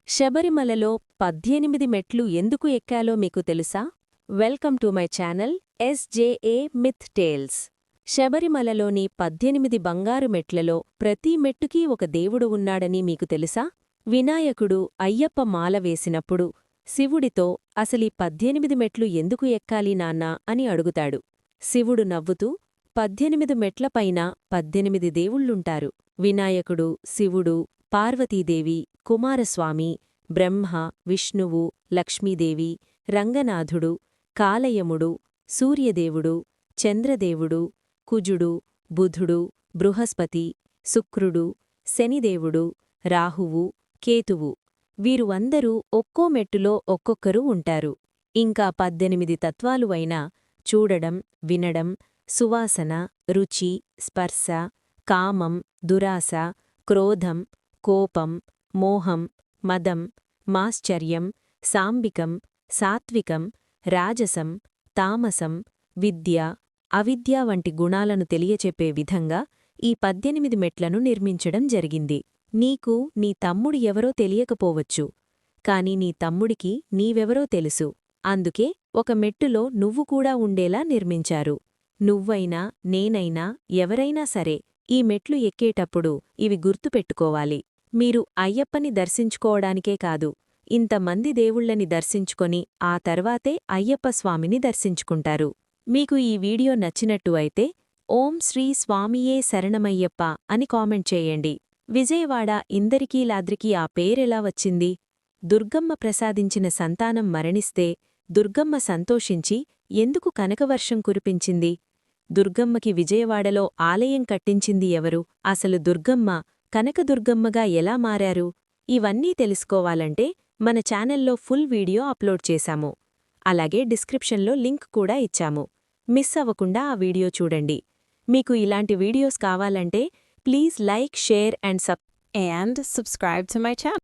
శబరిమలలో 18 మెట్లు ఎందుకు ఎక్కాలో మీకు తెలుసా? Welcome to my channel S J A myth tales. శబరిమలలోని 18 బంగారు మెట్లలో ప్రతి మెట్టుకీ ఒక దేవుడు ఉన్నాడని మీకు తెలుసా? వినాయకుడు అయ్యప్ప మాల వేసినప్పుడు శివుడితో అసలీ 18 మెట్లు ఎందుకు ఎక్కాలి నాన్నా అని అడుగుతాడు. శివుడు నవ్వుతూ 18 మెట్లపైన 18 దేవుళ్ళుంటారు. వినాయకుడు, శివుడు, పార్వతీదేవి, కుమారస్వామి, బ్రహ్మ, విష్ణువు, లక్ష్మీదేవి, రంగనాథుడు, కాలయముడు, సూర్యదేవుడు, చంద్రదేవుడు, కుజుడు, బుధుడు, బృహస్పతి, శుక్రుడు, శనిదేవుడు, రాహువు, కేతువు వీరు అందరూ ఒక్కో మెట్టులో ఒక్కొక్కరు ఉంటారు. ఇంకా 18 తత్వాలు అయినా చూడడం, వినడం, సువాసన, రుచి, స్పర్శ, కామం, దురాశ, క్రోధం, కోపం, మోహం, మదం, మాశ్చర్యం, సాంబికం, సాత్వికం, రాజసం, తామసం, విద్య, అవిద్య వంటి గుణాలను తెలియచెప్పే విధంగా ఈ 18 మెట్లను నిర్మించడం జరిగింది. నీకు నీ తమ్ముడు ఎవరో తెలియకపోవచ్చు, కాని నీ తమ్ముడికి నీవెవరో తెలుసు. అందుకే ఒక మెట్టులో నువ్వు కూడా ఉండేలా నిర్మించారు. నువ్వైనా, నేనైనా, ఎవరైనా సరే ఈ మెట్లు ఎక్కేటప్పుడు ఇవి గుర్తుపెట్టుకోవాలి. మీరు అయ్యప్పని దర్శించుకోవడానికే కాదు, ఇంతమంది దేవుళ్ళని దర్శించుకొని ఆ తర్వాతే అయ్యప్ప స్వామిని దర్శించుకుంటారు. మీకు ఈ వీడియో నచ్చినట్టు అయితే ఓం శ్రీ స్వామియే శరణమయ్యప్ప అని కామెంట్ చేయండి. విజయవాడ ఇందరికీలాద్రికి ఆ పేరెలా వచ్చింది? దుర్గమ్మ ప్రసాదించిన సంతానం మరణిస్తే దుర్గమ్మ సంతోషించి ఎందుకు కనకవర్షం కురిపించింది? దుర్గమ్మకి విజయవాడలో ఆలయం కట్టించింది ఎవరు? అసలు దుర్గమ్మ కనకదుర్గమ్మగా ఎలా మారారు? ఇవన్నీ తెలుసుకోవాలంటే మన ఛానల్లో ఫుల్ వీడియో అప్లోడ్ చేశాము. అలాగే డిస్క్రిప్షన్లో లింక్ కూడా ఇచ్చాము. మిస్ అవ్వకుండా ఆ వీడియో చూడండి. మీకు ఇలాంటి వీడియోస్ కావాలంటే please like, share and subscribe to my channel.